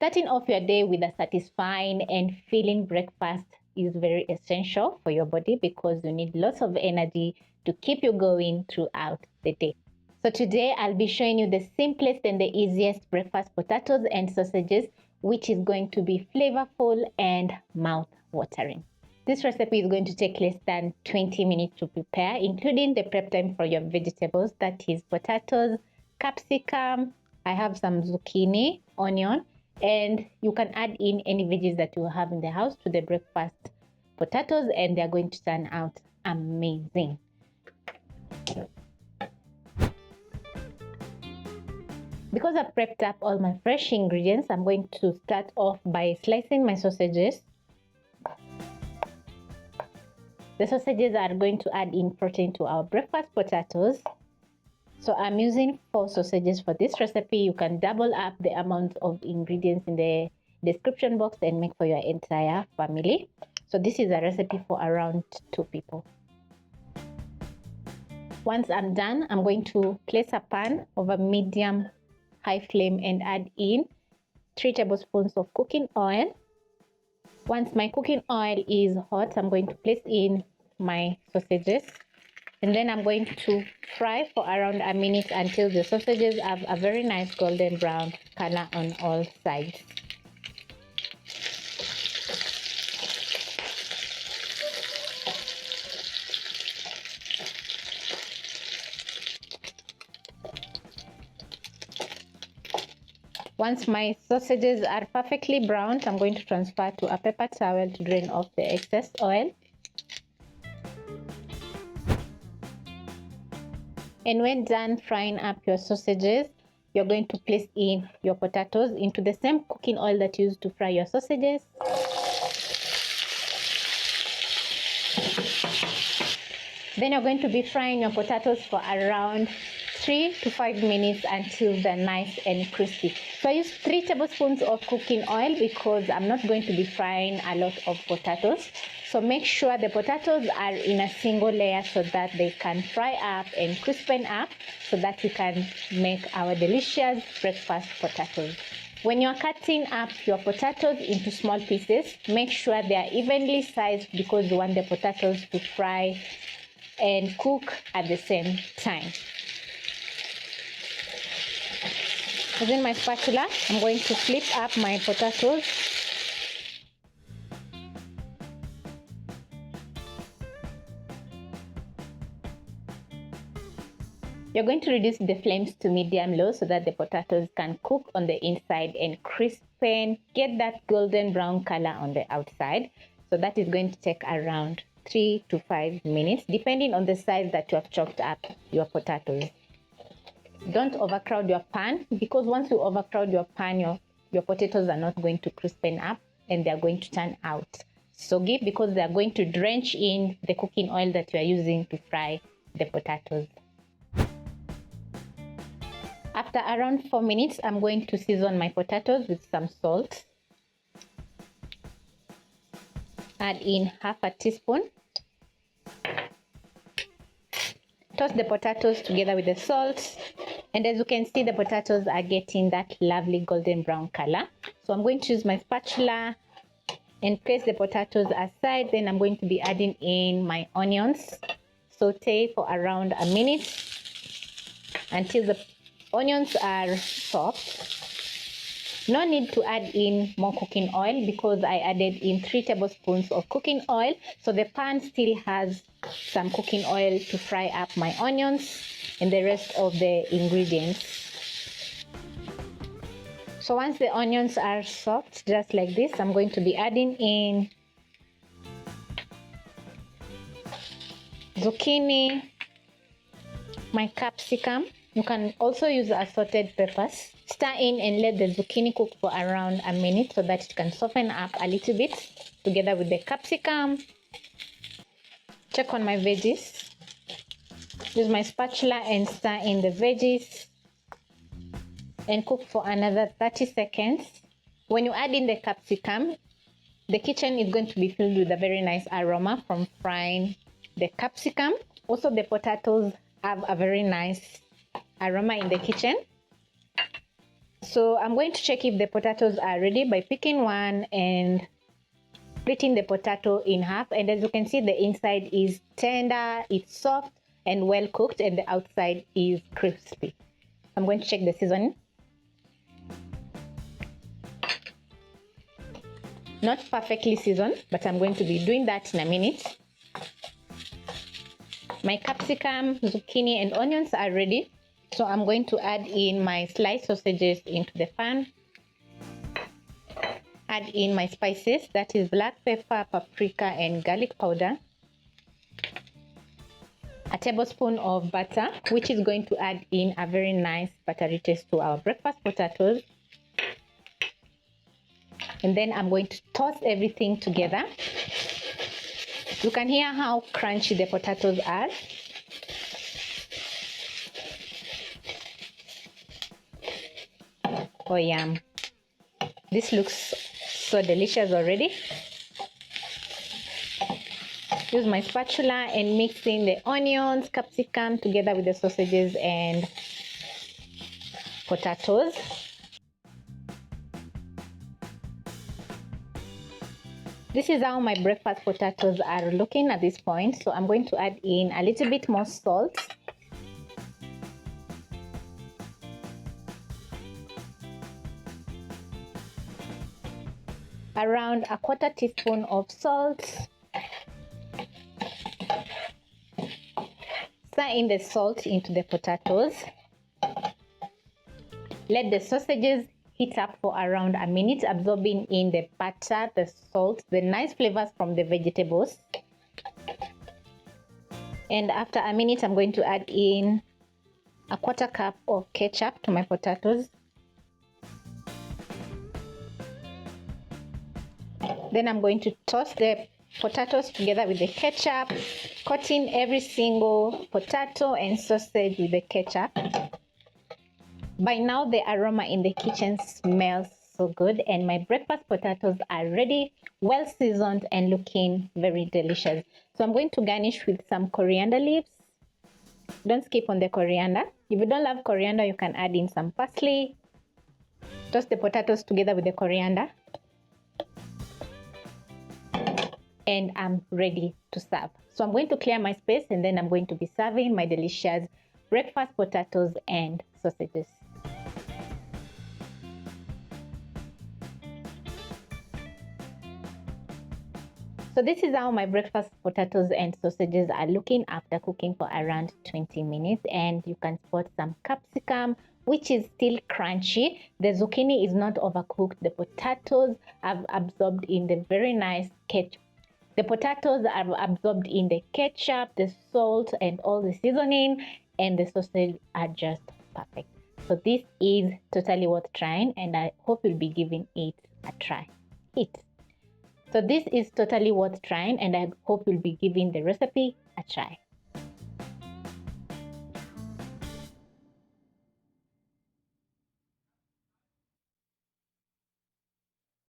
Starting off your day with a satisfying and filling breakfast is very essential for your body because you need lots of energy to keep you going throughout the day. So today I'll be showing you the simplest and the easiest breakfast potatoes and sausages, which is going to be flavorful and mouth-watering. This recipe is going to take less than 20 minutes to prepare, including the prep time for your vegetables, that is potatoes, capsicum, I have some zucchini, onion, and you can add in any veggies that you have in the house to the breakfast potatoes and they're going to turn out amazing. Because I've prepped up all my fresh ingredients, I'm going to start off by slicing my sausages. The sausages are going to add in protein to our breakfast potatoes. So I'm using 4 sausages for this recipe. You can double up the amount of ingredients in the description box and make for your entire family. So this is a recipe for around 2 people. Once I'm done, I'm going to place a pan over medium high flame and add in 3 tablespoons of cooking oil. Once my cooking oil is hot, I'm going to place in my sausages. And then I'm going to fry for around a minute until the sausages have a very nice golden brown color on all sides. Once my sausages are perfectly browned, I'm going to transfer to a paper towel to drain off the excess oil. And when done frying up your sausages, you're going to place in your potatoes into the same cooking oil that you used to fry your sausages. Then you're going to be frying your potatoes for around 3 to 5 minutes until they're nice and crispy. So I use 3 tablespoons of cooking oil because I'm not going to be frying a lot of potatoes. So make sure the potatoes are in a single layer so that they can fry up and crispen up so that we can make our delicious breakfast potatoes. When you're cutting up your potatoes into small pieces, make sure they are evenly sized because you want the potatoes to fry and cook at the same time. Using my spatula, I'm going to flip up my potatoes. You're going to reduce the flames to medium-low so that the potatoes can cook on the inside and crispen, get that golden brown color on the outside. So that is going to take around 3 to 5 minutes, depending on the size that you have chopped up your potatoes. Don't overcrowd your pan because once you overcrowd your pan, your potatoes are not going to crispen up and they're going to turn out soggy because they're going to drench in the cooking oil that you are using to fry the potatoes. After around 4 minutes, I'm going to season my potatoes with some salt. Add in half a teaspoon. Toss the potatoes together with the salt. And as you can see, the potatoes are getting that lovely golden brown color. So I'm going to use my spatula and place the potatoes aside. Then I'm going to be adding in my onions. Saute for around a minute until the onions are soft. No need to add in more cooking oil because I added in 3 tablespoons of cooking oil. So the pan still has some cooking oil to fry up my onions and the rest of the ingredients. So once the onions are soft, just like this, I'm going to be adding in zucchini, my capsicum. You can also use assorted peppers. Stir in and let the zucchini cook for around a minute so that it can soften up a little bit together with the capsicum. Check on my veggies. Use my spatula and stir in the veggies and cook for another 30 seconds. When you add in the capsicum, the kitchen is going to be filled with a very nice aroma from frying the capsicum. Also, the potatoes have a very nice aroma in the kitchen. So I'm going to check if the potatoes are ready by picking one and splitting the potato in half. And as you can see, the inside is tender, it's soft and well cooked, and the outside is crispy. I'm going to check the seasoning. Not perfectly seasoned, but I'm going to be doing that in a minute. My capsicum, zucchini and onions are ready. So I'm going to add in my sliced sausages into the pan. Add in my spices, that is black pepper, paprika and garlic powder. A tablespoon of butter, which is going to add in a very nice buttery taste to our breakfast potatoes. And then I'm going to toss everything together. You can hear how crunchy the potatoes are. Oh yum. This looks so delicious already. Use my spatula and mix in the onions, capsicum together with the sausages and potatoes. This is how my breakfast potatoes are looking at this point. So I'm going to add in a little bit more salt. Around a quarter teaspoon of salt. Stir in the salt into the potatoes. Let the sausages heat up for around a minute, absorbing in the butter, the salt, the nice flavors from the vegetables. And after a minute, I'm going to add in a quarter cup of ketchup to my potatoes. Then I'm going to toss the potatoes together with the ketchup, coating every single potato and sausage with the ketchup. By now, the aroma in the kitchen smells so good, and my breakfast potatoes are ready, well seasoned and looking very delicious. So I'm going to garnish with some coriander leaves. Don't skip on the coriander. If you don't love coriander, you can add in some parsley. Toss the potatoes together with the coriander. And I'm ready to serve. So I'm going to clear my space, and then I'm going to be serving my delicious breakfast potatoes and sausages. So this is how my breakfast potatoes and sausages are looking after cooking for around 20 minutes. And you can spot some capsicum, which is still crunchy. The zucchini is not overcooked. The potatoes have absorbed in the very nice ketchup. The potatoes are absorbed in the ketchup, the salt and all the seasoning, and the sausage are just perfect. So this is totally worth trying, and I hope you'll be giving it a try. So this is totally worth trying, and I hope you'll be giving the recipe a try.